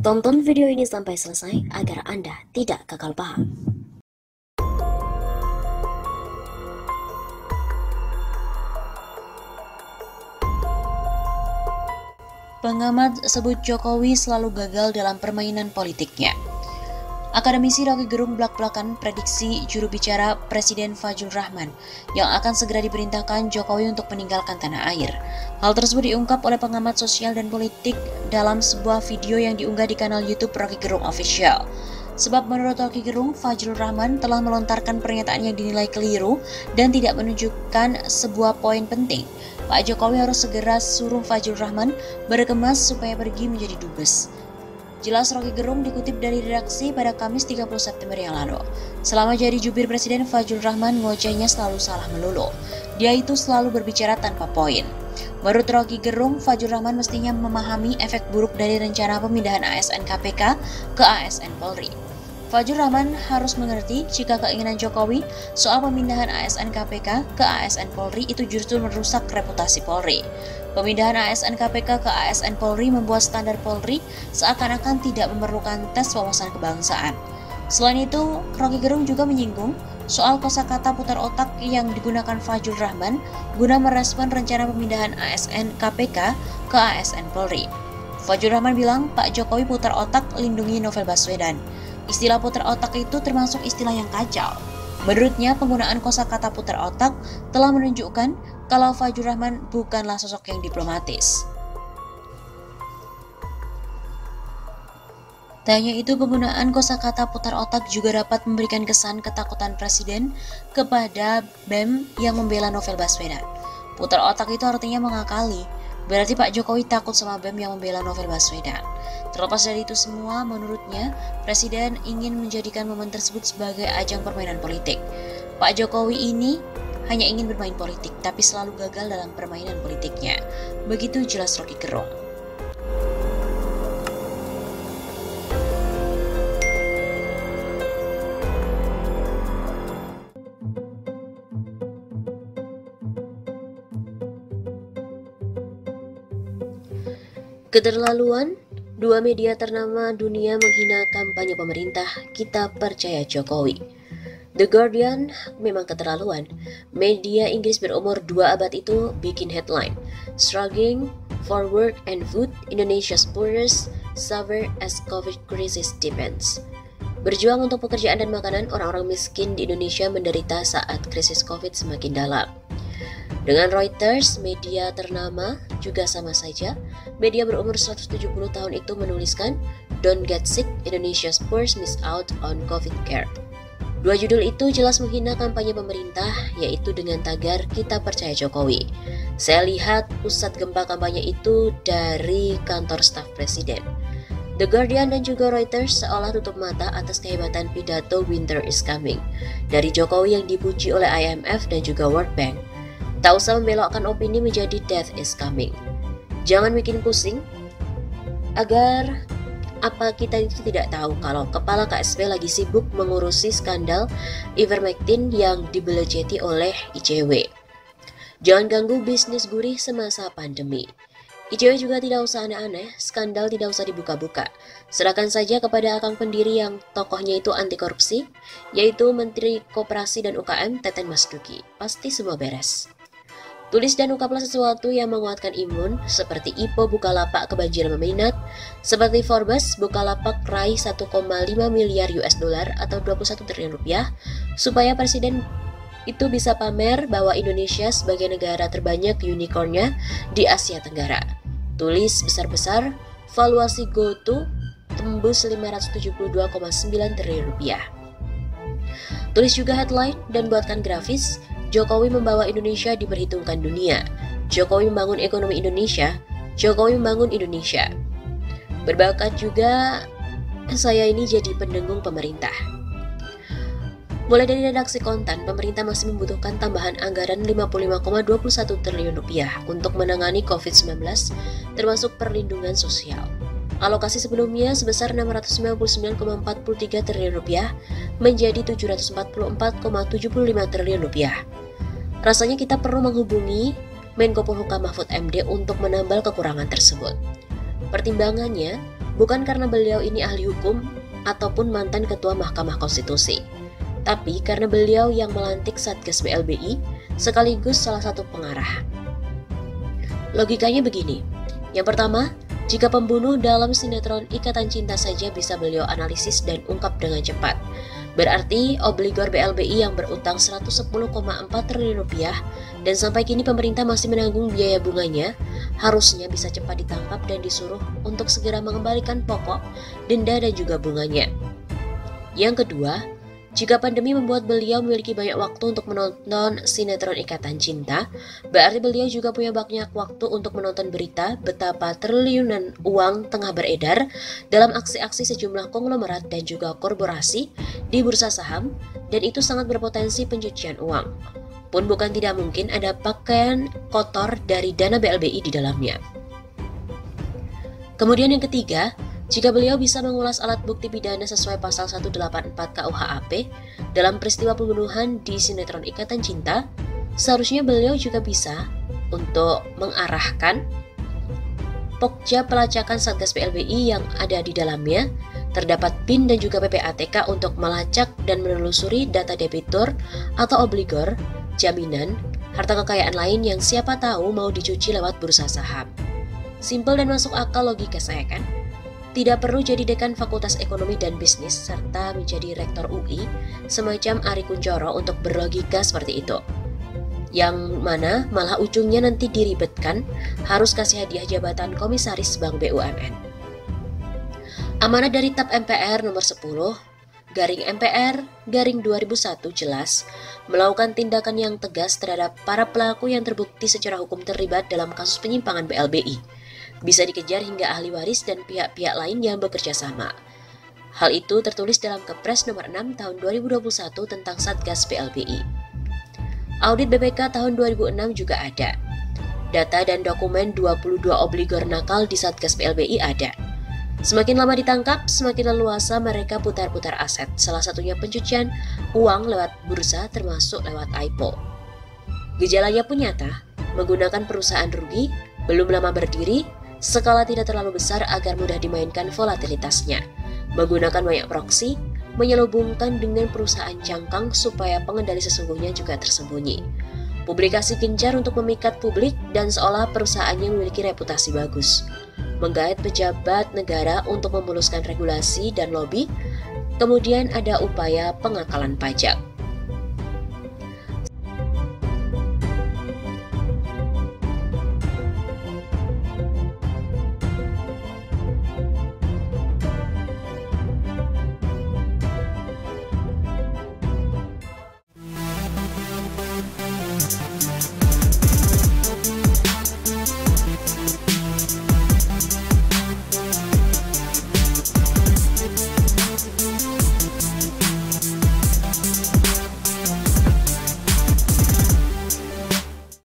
Tonton video ini sampai selesai agar Anda tidak gagal paham. Pengamat sebut Jokowi selalu gagal dalam permainan politiknya. Akademisi Rocky Gerung blak-blakan prediksi juru bicara Presiden Fajrul Rahman yang akan segera diperintahkan Jokowi untuk meninggalkan tanah air. Hal tersebut diungkap oleh pengamat sosial dan politik dalam sebuah video yang diunggah di kanal YouTube Rocky Gerung Official. Sebab menurut Rocky Gerung, Fajrul Rahman telah melontarkan pernyataan yang dinilai keliru dan tidak menunjukkan sebuah poin penting. Pak Jokowi harus segera suruh Fajrul Rahman berkemas supaya pergi menjadi dubes. Jelas Rocky Gerung dikutip dari redaksi pada Kamis 30 September yang lalu. Selama jadi jubir Presiden, Fajrul Rahman ngocehnya selalu salah melulu. Dia itu selalu berbicara tanpa poin. Menurut Rocky Gerung, Fajrul Rahman mestinya memahami efek buruk dari rencana pemindahan ASN KPK ke ASN Polri. Fajrul Rahman harus mengerti jika keinginan Jokowi soal pemindahan ASN KPK ke ASN Polri itu justru merusak reputasi Polri. Pemindahan ASN KPK ke ASN Polri membuat standar Polri seakan-akan tidak memerlukan tes wawasan kebangsaan. Selain itu, Rocky Gerung juga menyinggung soal kosakata putar otak yang digunakan Fajrul Rahman guna merespon rencana pemindahan ASN KPK ke ASN Polri. Fajrul Rahman bilang Pak Jokowi putar otak lindungi Novel Baswedan. Istilah putar otak itu termasuk istilah yang kacau. Menurutnya, penggunaan kosakata putar otak telah menunjukkan kalau Fajrul Rahman bukanlah sosok yang diplomatis. Tak hanya itu, penggunaan kosakata putar otak juga dapat memberikan kesan ketakutan Presiden kepada BEM yang membela Novel Baswedan. Putar otak itu artinya mengakali, berarti Pak Jokowi takut sama BEM yang membela Novel Baswedan. Terlepas dari itu semua, menurutnya, Presiden ingin menjadikan momen tersebut sebagai ajang permainan politik. Pak Jokowi ini hanya ingin bermain politik, tapi selalu gagal dalam permainan politiknya. Begitu jelas Rocky Gerung. Keterlaluan, dua media ternama dunia menghina kampanye pemerintah, kita percaya Jokowi. The Guardian memang keterlaluan. Media Inggris berumur 2 abad itu bikin headline, Struggling for work and food, Indonesia's poorest suffer as COVID crisis deepens. Berjuang untuk pekerjaan dan makanan, orang-orang miskin di Indonesia menderita saat krisis COVID semakin dalam. Dengan Reuters, media ternama juga sama saja. Media berumur 170 tahun itu menuliskan, Don't get sick, Indonesia's poor miss out on COVID care. Dua judul itu jelas menghina kampanye pemerintah, yaitu dengan tagar Kita Percaya Jokowi. Saya lihat pusat gempa kampanye itu dari kantor staf presiden. The Guardian dan juga Reuters seolah tutup mata atas kehebatan pidato Winter is Coming dari Jokowi yang dipuji oleh IMF dan juga World Bank. Tak usah membelokkan opini menjadi Death is Coming. Jangan bikin pusing, agar apa kita itu tidak tahu kalau kepala KSP lagi sibuk mengurusi skandal ivermectin yang dibelejeti oleh ICW. Jangan ganggu bisnis gurih semasa pandemi. ICW juga tidak usah aneh-aneh, skandal tidak usah dibuka-buka. Serahkan saja kepada akang pendiri yang tokohnya itu anti korupsi, yaitu Menteri Koperasi dan UKM Teten Mas Duki. Pasti semua beres. Tulis dan ungkaplah sesuatu yang menguatkan imun, seperti IPO Bukalapak kebanjiran peminat, seperti Forbes Bukalapak raih 1,5 miliar US dollar atau 21 triliun rupiah, supaya presiden itu bisa pamer bahwa Indonesia sebagai negara terbanyak unicornnya di Asia Tenggara. Tulis besar-besar, valuasi GoTo tembus 572,9 triliun rupiah. Tulis juga headline dan buatkan grafis, Jokowi membawa Indonesia diperhitungkan dunia. Jokowi membangun ekonomi Indonesia. Jokowi membangun Indonesia. Berbakat juga saya ini jadi pendengung pemerintah. Mulai dari redaksi konten, pemerintah masih membutuhkan tambahan anggaran 55,21 triliun rupiah untuk menangani COVID-19, termasuk perlindungan sosial. Alokasi sebelumnya sebesar 699,43 triliun rupiah menjadi 744,75 triliun rupiah. Rasanya kita perlu menghubungi Menko Polhukam Mahfud MD untuk menambal kekurangan tersebut. Pertimbangannya, bukan karena beliau ini ahli hukum ataupun mantan ketua Mahkamah Konstitusi, tapi karena beliau yang melantik Satgas BLBI sekaligus salah satu pengarah. Logikanya begini, yang pertama, jika pembunuh dalam sinetron Ikatan Cinta saja bisa beliau analisis dan ungkap dengan cepat, berarti obligor BLBI yang berutang 110,4 triliun rupiah dan sampai kini pemerintah masih menanggung biaya bunganya harusnya bisa cepat ditangkap dan disuruh untuk segera mengembalikan pokok, denda dan juga bunganya. Yang kedua, jika pandemi membuat beliau memiliki banyak waktu untuk menonton sinetron Ikatan Cinta, berarti beliau juga punya banyak waktu untuk menonton berita betapa triliunan uang tengah beredar dalam aksi-aksi sejumlah konglomerat dan juga korporasi di bursa saham, dan itu sangat berpotensi pencucian uang. Pun bukan tidak mungkin ada pakaian kotor dari dana BLBI di dalamnya. Kemudian yang ketiga, jika beliau bisa mengulas alat bukti pidana sesuai pasal 184 KUHAP dalam peristiwa pembunuhan di sinetron Ikatan Cinta, seharusnya beliau juga bisa untuk mengarahkan pokja pelacakan Satgas BLBI yang ada di dalamnya, terdapat PIN dan juga PPATK untuk melacak dan menelusuri data debitur atau obligor, jaminan, harta kekayaan lain yang siapa tahu mau dicuci lewat bursa saham. Simpel dan masuk akal logika saya kan? Tidak perlu jadi dekan Fakultas Ekonomi dan Bisnis serta menjadi rektor UI semacam Ari Kunchoro untuk berlogika seperti itu. Yang mana malah ujungnya nanti diribetkan harus kasih hadiah jabatan komisaris Bank BUMN. Amanat dari TAP MPR nomor 10/MPR/2001 jelas melakukan tindakan yang tegas terhadap para pelaku yang terbukti secara hukum terlibat dalam kasus penyimpangan BLBI. Bisa dikejar hingga ahli waris dan pihak-pihak lain yang bekerja sama. Hal itu tertulis dalam Kepres nomor 6 tahun 2021 tentang Satgas BLBI. Audit BPK tahun 2006 juga ada. Data dan dokumen 22 obligor nakal di Satgas BLBI ada. Semakin lama ditangkap, semakin leluasa mereka putar-putar aset, salah satunya pencucian uang lewat bursa termasuk lewat IPO. Gejalanya pun nyata, menggunakan perusahaan rugi, belum lama berdiri, skala tidak terlalu besar agar mudah dimainkan volatilitasnya, menggunakan banyak proksi, menyelubungkan dengan perusahaan cangkang supaya pengendali sesungguhnya juga tersembunyi. Publikasi gencar untuk memikat publik dan seolah perusahaannya memiliki reputasi bagus. Menggait pejabat negara untuk memuluskan regulasi dan lobi, kemudian ada upaya pengakalan pajak.